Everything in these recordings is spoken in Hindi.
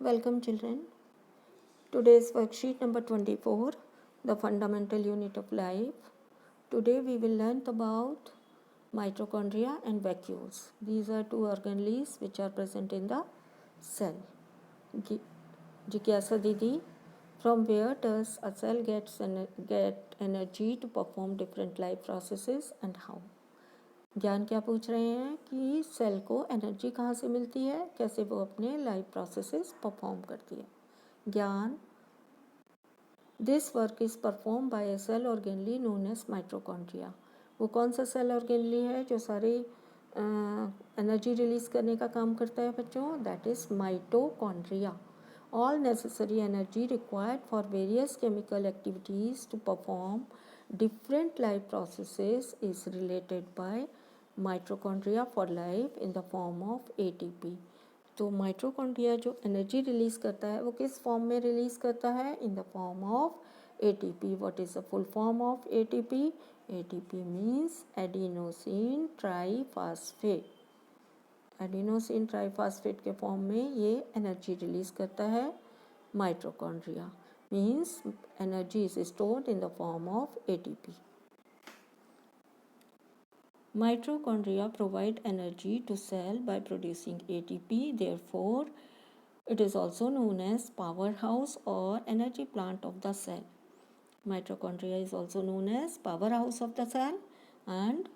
Welcome children. Today's worksheet number 24, the fundamental unit of life. Today we will learn about mitochondria and vacuoles. These are two organelles which are present in the cell. Jigyasa Didi, from where does a cell get energy to perform different life processes and how? ज्ञान क्या पूछ रहे हैं कि सेल को एनर्जी कहाँ से मिलती है, कैसे वो अपने लाइफ प्रोसेसेस परफॉर्म करती है. ज्ञान, this work is perform by a cell organelle known as mitochondria. वो कौन सा सेल ऑर्गेनली है जो सारी एनर्जी रिलीज करने का काम करता है बच्चों? That is mitochondria. All necessary energy required for various chemical activities to perform different life processes is related by mitochondria for life in the form of ATP. तो माइटोकॉन्ड्रिया जो एनर्जी रिलीज करता है वो किस फॉर्म में रिलीज करता है? In the form of ATP. What is the full form of ATP? ATP means adenosine triphosphate. Adenosine triphosphate के फॉर्म में ये एनर्जी रिलीज करता है. Mitochondria means energy is stored in the form of ATP. Mitochondria provide energy to cell by producing ATP. Therefore, it is also known as powerhouse or energy plant of the cell. Mitochondria is also known as powerhouse of the cell and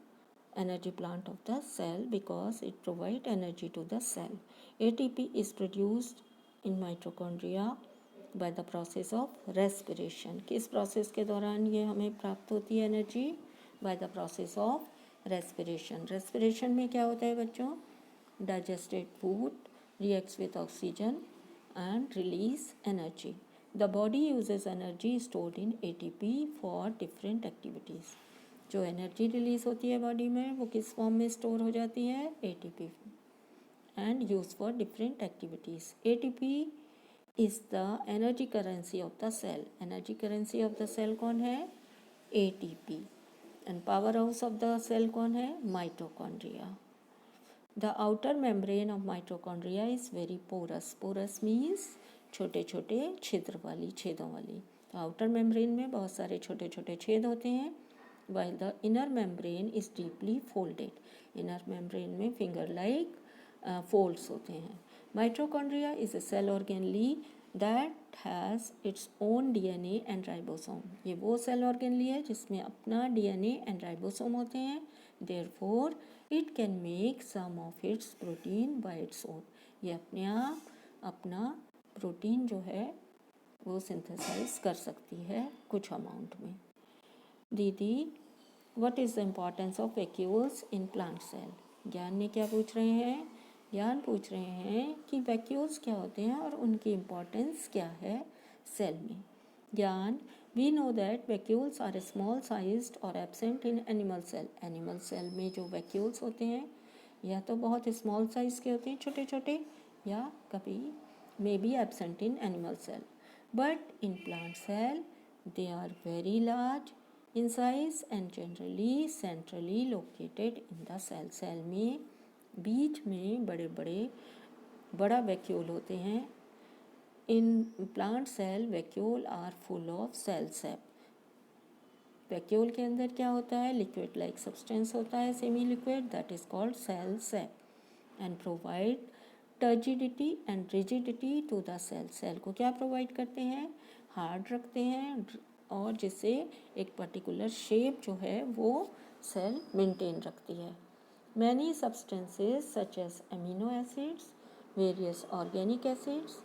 energy plant of the cell because it provides energy to the cell. ATP is produced in mitochondria by the process of respiration. किस प्रोसेस के दौरान ये हमें प्राप्त होती है energy? by the process of respiration. respiration में क्या होता है बच्चों? digested food reacts with oxygen and release energy. The body uses energy stored in ATP for different activities. जो एनर्जी रिलीज होती है बॉडी में वो किस फॉर्म में स्टोर हो जाती है? ATP and used for different activities. ATP is the energy currency of the cell. Energy currency of the cell कौन है? ATP. And powerhouse of the cell कौन है? Mitochondria. The outer membrane of mitochondria is very porous. Porous means छोटे छोटे छिद्र वाली, छेदों वाली. तो outer membrane में बहुत सारे छोटे छोटे छेद होते हैं, while the inner membrane is deeply folded. Inner membrane में finger like folds होते हैं. Mitochondria is a cell organelle that has its own DNA and ribosome. ये वो सेल ऑर्गेनली है जिसमें अपना DNA and ribosome होते हैं. Therefore, it can make some of its protein by its own. ये अपने आप अपना प्रोटीन जो है वो सिंथेसाइज कर सकती है कुछ अमाउंट में. दीदी, what is the importance of vacuoles in plant cell? ज्ञान ने क्या पूछ रहे हैं? ज्ञान पूछ रहे हैं कि वैक्यूल्स क्या होते हैं और उनकी इम्पोर्टेंस क्या है सेल में. ज्ञान, we know that vacuoles are small sized और absent in animal cell. Animal cell में जो वैक्यूल्स होते हैं या तो बहुत स्मॉल साइज के होते हैं, छोटे छोटे, या कभी may be absent in animal cell. But in plant cell they are very large in size and generally centrally located in the cell. Cell में बीच में बड़ा वैक्यूल होते हैं. In plant cell vacuole are full of cell sap. Vacuole के अंदर क्या होता है? लिक्विड लाइक सब्सटेंस होता है, semi liquid, that is called cell sap and provide turgidity and rigidity to the cell. Cell को क्या प्रोवाइड करते हैं? हार्ड रखते हैं और जिससे एक पर्टिकुलर शेप जो है वो सेल मेंटेन रखती है. Many substances such as amino acids, various organic acids,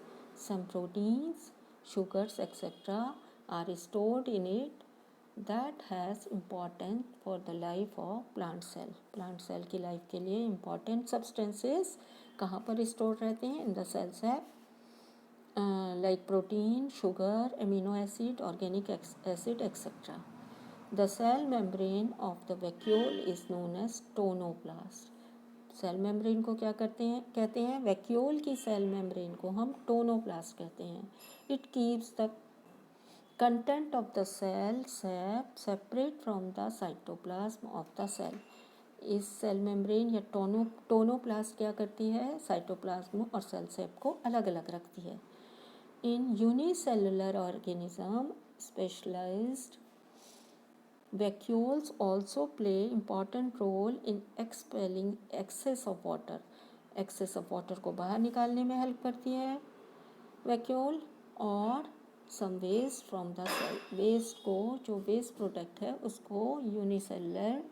some proteins, sugars etcetera are stored in it that has importance for the life of plant cell. Plant cell की लाइफ के लिए इम्पॉर्टेंट सब्सटेंसेस कहाँ पर स्टोर रहते हैं? In the cell sap. Like protein, sugar, amino acid, organic acid, etc. The cell membrane of the vacuole is known as tonoplast. Cell membrane को क्या कहते हैं? वैक्यूल की सेल मेम्ब्रेन को हम टोनोप्लास्ट कहते हैं. It keeps the content of the cell sap separate from the cytoplasm of the cell. इस सेल मेम्ब्रेन या टोनोप्लास्ट क्या करती है, साइटोप्लाज्म और सेल सेप को अलग अलग रखती है। In unicellular organism specialised vacuoles also play important role in expelling excess of water. excess of water को बाहर निकालने में हेल्प करती है वैक्यूल, और some waste from the cell, waste को, जो वेस्ट प्रोडक्ट है उसको यूनिसेलुलर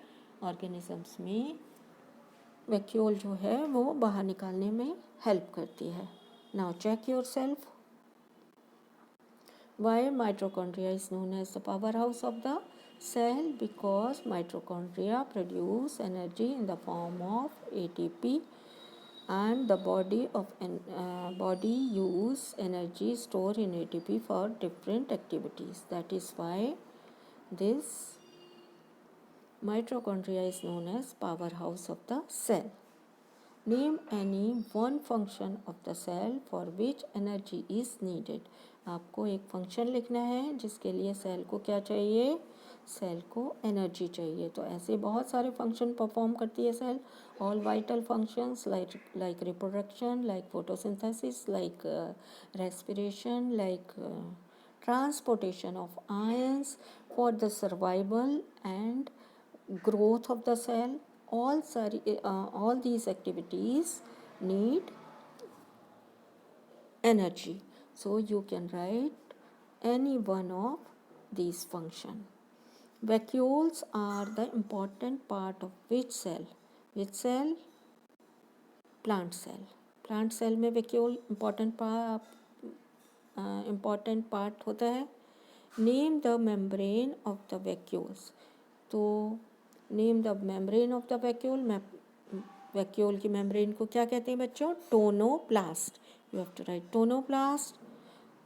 ऑर्गेनिजम्स में वैक्यूल जो है वो बाहर निकालने में हेल्प करती है। Now check yourself. Why mitochondria is known as the powerhouse of the cell? Because mitochondria produce energy in the form of ATP, and the body use energy stored in ATP for different activities. That is why this mitochondria is known as powerhouse of the cell. Name any one function of the cell for which energy is needed. आपको एक फंक्शन लिखना है जिसके लिए सेल को क्या चाहिए, सेल को एनर्जी चाहिए। तो ऐसे बहुत सारे फंक्शन परफॉर्म करती है cell. All vital functions like reproduction, like photosynthesis, like respiration, like transportation of ions for the survival and growth of the cell. All these activities need energy. So you can write any one of these function. Vacuoles are the important part of which cell? Which cell? Plant cell. Plant cell में vacuole important part होता है। Name the membrane of the vacuoles. तो name the membrane of the vacuole. Vacuole की मेम्ब्रेन को क्या कहते हैं बच्चों? Tonoplast. You have to write tonoplast.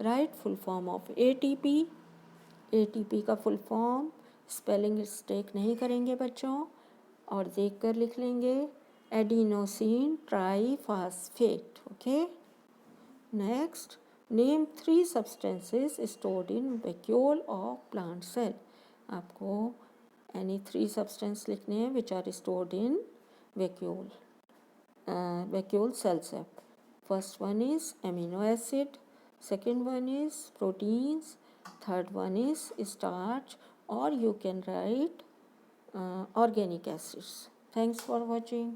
Write full form of ATP. ATP का फुल फॉर्म स्पेलिंग मिस्टेक नहीं करेंगे बच्चों, और देख कर लिख लेंगे, adenosine triphosphate. Okay, next, name 3 substances stored in vacuole of plant cell. आपको any 3 substance लिखने हैं which are stored in vacuole cell sap. First one is amino acid, second one is proteins, third one is starch, or you can write organic acids. Thanks for watching.